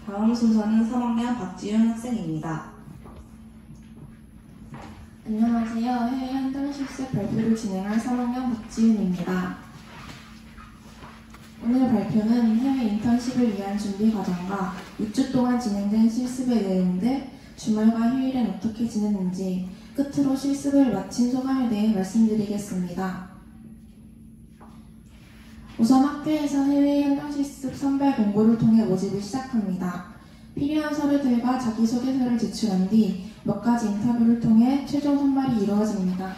다음 순서는 3학년 박지윤 학생입니다. 안녕하세요. 해외 현장 실습 발표를 진행할 3학년 박지윤입니다. 오늘 발표는 해외 인턴십을 위한 준비 과정과 6주 동안 진행된 실습의 내용들, 주말과 휴일엔 어떻게 지냈는지, 끝으로 실습을 마친 소감에 대해 말씀드리겠습니다. 우선 학교에서 해외 현장 실습 선발 공고를 통해 모집을 시작합니다. 필요한 서류들과 자기소개서를 제출한 뒤 몇 가지 인터뷰를 통해 최종 선발이 이루어집니다.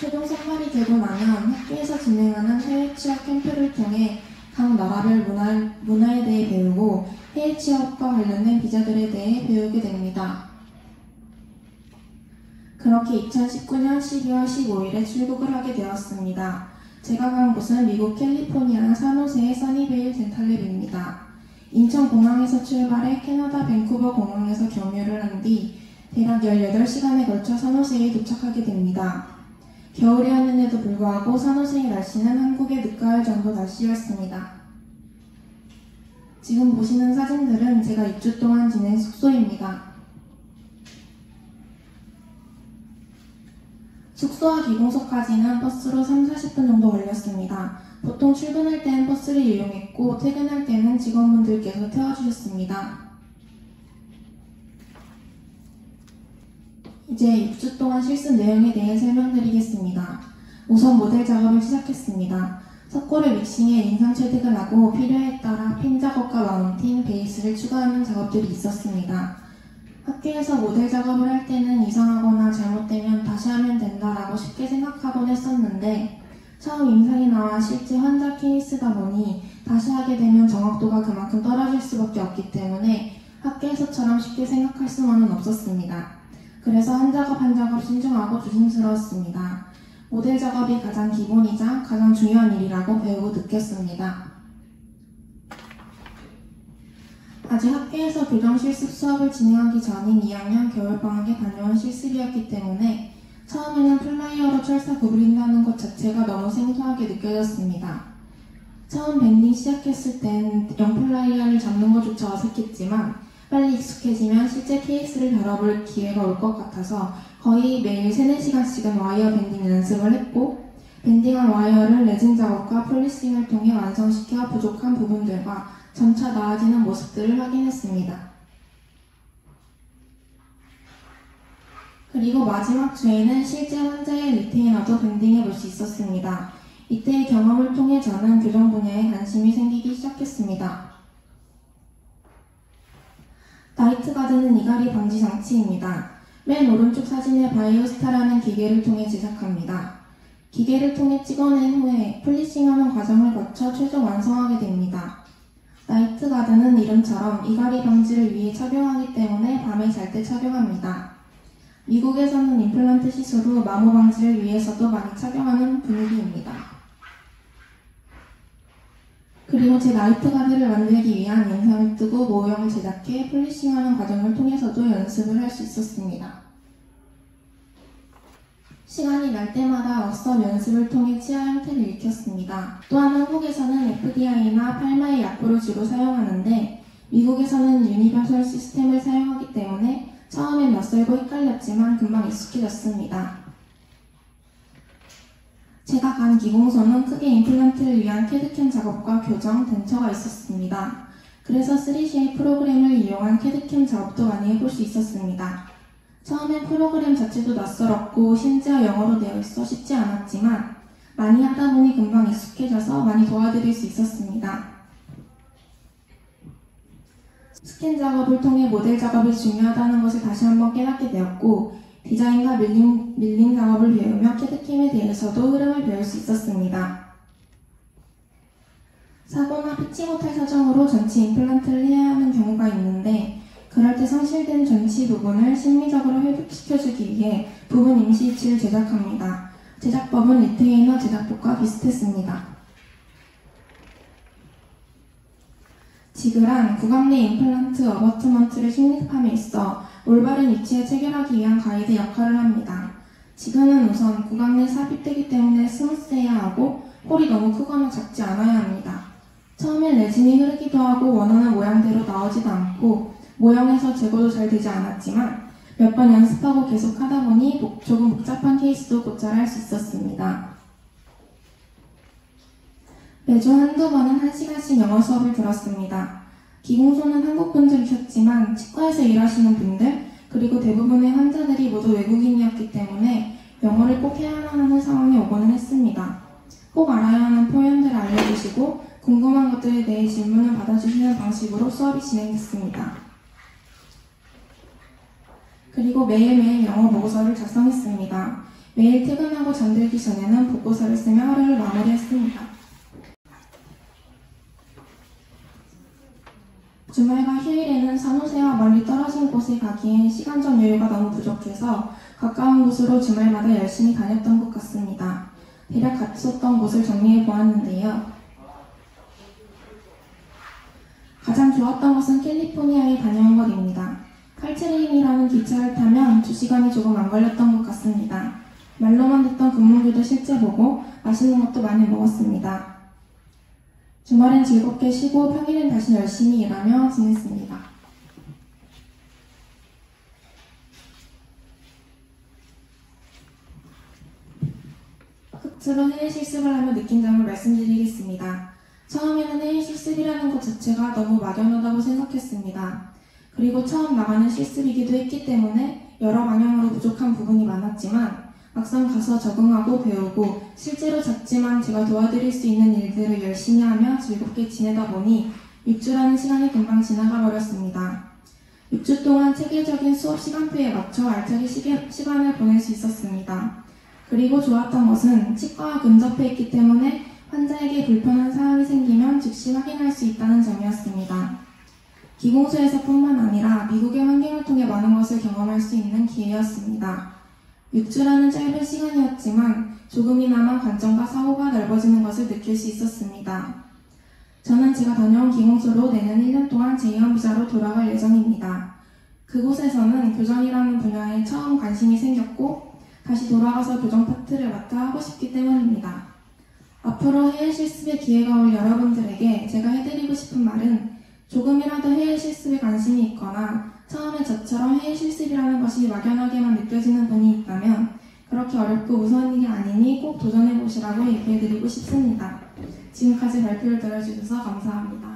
최종 선발이 되고 나면 학교에서 진행하는 해외 취업 캠프를 통해 각 나라별 문화에 대해 배우고 해외 취업과 관련된 비자들에 대해 배우게 됩니다. 그렇게 2019년 12월 15일에 출국을 하게 되었습니다. 제가 간 곳은 미국 캘리포니아 산호세의 써니베일 덴탈랩입니다. 인천공항에서 출발해 캐나다 밴쿠버 공항에서 경유를 한 뒤 대략 18시간에 걸쳐 산호세에 도착하게 됩니다. 겨울이었는데도 불구하고 산호세의 날씨는 한국의 늦가을 정도 날씨였습니다. 지금 보시는 사진들은 제가 2주 동안 지낸 숙소입니다. 숙소와 기공소까지는 버스로 3-40분 정도 걸렸습니다. 보통 출근할 때는 버스를 이용했고 퇴근할 때는 직원분들께서 태워주셨습니다. 이제 6주 동안 실습 내용에 대해 설명드리겠습니다. 우선 모델 작업을 시작했습니다. 석고를 믹싱해 인상 취득을 하고 필요에 따라 핀 작업과 마운팅, 베이스를 추가하는 작업들이 있었습니다. 학교에서 모델 작업을 할 때는 이상하거나 잘못되면 다시 하면 된다라고 쉽게 생각하곤 했었는데 처음 임상이 나와 실제 환자 케이스다 보니 다시 하게 되면 정확도가 그만큼 떨어질 수밖에 없기 때문에 학교에서처럼 쉽게 생각할 수만은 없었습니다. 그래서 한 작업 한 작업 신중하고 조심스러웠습니다. 모델 작업이 가장 기본이자 가장 중요한 일이라고 배우고 느꼈습니다. 아직 학교에서 교정 실습 수업을 진행하기 전인 2학년 겨울방학에 다녀온 실습이었기 때문에 처음에는 플라이어로 철사 구부린다는 것 자체가 너무 생소하게 느껴졌습니다. 처음 밴딩 시작했을 땐 영플라이어를 잡는 것조차 어색했지만 빨리 익숙해지면 실제 케이스를 다뤄볼 기회가 올 것 같아서 거의 매일 3-4시간씩은 와이어 밴딩 연습을 했고 밴딩한 와이어를 레진 작업과 폴리싱을 통해 완성시켜 부족한 부분들과 점차 나아지는 모습들을 확인했습니다. 그리고 마지막 주에는 실제 환자의 리테이너도 밴딩해 볼 수 있었습니다. 이때의 경험을 통해 저는 교정 분야에 관심이 생기기 시작했습니다. 나이트 가드는 이갈이 방지 장치입니다. 맨 오른쪽 사진의 바이오스타라는 기계를 통해 제작합니다. 기계를 통해 찍어낸 후에 폴리싱하는 과정을 거쳐 최종 완성하게 됩니다. 나이트 가드는 이름처럼 이갈이 방지를 위해 착용하기 때문에 밤에 잘 때 착용합니다. 미국에서는 임플란트 시술 후 마모 방지를 위해서도 많이 착용하는 분위기입니다. 그리고 제 나이트 가드를 만들기 위한 영상을 뜨고 모형을 제작해 폴리싱하는 과정을 통해서도 연습을 할 수 있었습니다. 시간이 날 때마다 웍스업 연습을 통해 치아 형태를 익혔습니다. 또한 한국에서는 FDI나 팔마의 약보를 주로 사용하는데 미국에서는 유니버설 시스템을 사용하기 때문에 처음엔 낯설고 헷갈렸지만 금방 익숙해졌습니다. 제가 간 기공소는 크게 임플란트를 위한 캐드캠 작업과 교정, 덴처가 있었습니다. 그래서 3CA 프로그램을 이용한 캐드캠 작업도 많이 해볼 수 있었습니다. 처음엔 프로그램 자체도 낯설었고 심지어 영어로 되어 있어 쉽지 않았지만 많이 하다 보니 금방 익숙해져서 많이 도와드릴 수 있었습니다. 스캔 작업을 통해 모델 작업이 중요하다는 것을 다시 한번 깨닫게 되었고 디자인과 밀링 작업을 배우며 캐드캠에 대해서도 흐름을 배울 수 있었습니다. 사고나 피치 못할 사정으로 전치 임플란트를 해야 하는 경우가 있는데 그럴 때 상실된 전치 부분을 심리적으로 회복시켜주기 위해 부분 임시 위치를 제작합니다. 제작법은 리테이너 제작법과 비슷했습니다. 지그란 구강 내 임플란트 어버트먼트를 식립함에 있어 올바른 위치에 체결하기 위한 가이드 역할을 합니다. 지그는 우선 구강 내 삽입되기 때문에 스무스해야 하고 홀이 너무 크거나 작지 않아야 합니다. 처음엔 레진이 흐르기도 하고 원하는 모양대로 나오지도 않고 모형에서 제거도 잘 되지 않았지만 몇 번 연습하고 계속 하다 보니 조금 복잡한 케이스도 곧잘 할 수 있었습니다. 매주 한두 번은 1시간씩 영어 수업을 들었습니다. 기공소는 한국 분들이셨지만 치과에서 일하시는 분들 그리고 대부분의 환자들이 모두 외국인이었기 때문에 영어를 꼭 해야만 하는 상황이 오고는 했습니다. 꼭 알아야 하는 표현들을 알려주시고 궁금한 것들에 대해 질문을 받아주시는 방식으로 수업이 진행됐습니다. 그리고 매일매일 영어 보고서를 작성했습니다. 매일 퇴근하고 잠들기 전에는 보고서를 쓰며 하루를 마무리했습니다. 주말과 휴일에는 산호세와 멀리 떨어진 곳에 가기엔 시간적 여유가 너무 부족해서 가까운 곳으로 주말마다 열심히 다녔던 것 같습니다. 대략 갔었던 곳을 정리해 보았는데요. 가장 좋았던 것은 캘리포니아에 다녀온 것입니다. 칼트레인이라는 기차를 타면 2시간이 조금 안 걸렸던 것 같습니다. 말로만 듣던 금문교도 실제 보고 맛있는 것도 많이 먹었습니다. 주말엔 즐겁게 쉬고 평일엔 다시 열심히 일하며 지냈습니다. 끝으로 해외 실습을 하며 느낀 점을 말씀드리겠습니다. 처음에는 해외 실습이라는 것 자체가 너무 막연하다고 생각했습니다. 그리고 처음 나가는 실습이기도 했기 때문에 여러 방향으로 부족한 부분이 많았지만 막상 가서 적응하고 배우고 실제로 작지만 제가 도와드릴 수 있는 일들을 열심히 하며 즐겁게 지내다 보니 6주라는 시간이 금방 지나가 버렸습니다. 6주 동안 체계적인 수업 시간표에 맞춰 알차게 시간을 보낼 수 있었습니다. 그리고 좋았던 것은 치과와 근접해 있기 때문에 환자에게 불편한 사항이 생기면 즉시 확인할 수 있다는 점이었습니다. 기공소에서뿐만 아니라 미국의 환경을 통해 많은 것을 경험할 수 있는 기회였습니다. 6주라는 짧은 시간이었지만 조금이나마 관점과 사고가 넓어지는 것을 느낄 수 있었습니다. 저는 제가 다녀온 기공소로 내년 1년 동안 제2연비자로 돌아갈 예정입니다. 그곳에서는 교정이라는 분야에 처음 관심이 생겼고 다시 돌아가서 교정 파트를 맡아 하고 싶기 때문입니다. 앞으로 해외 실습의 기회가 올 여러분들에게 제가 해드리고 싶은 말은 조금이라도 해외 실습에 관심이 있거나 처음에 저처럼 해외 실습이라는 것이 막연하게만 느껴지는 분이 있다면 그렇게 어렵고 무서운 일이 아니니 꼭 도전해보시라고 얘기해드리고 싶습니다. 지금까지 발표를 들어주셔서 감사합니다.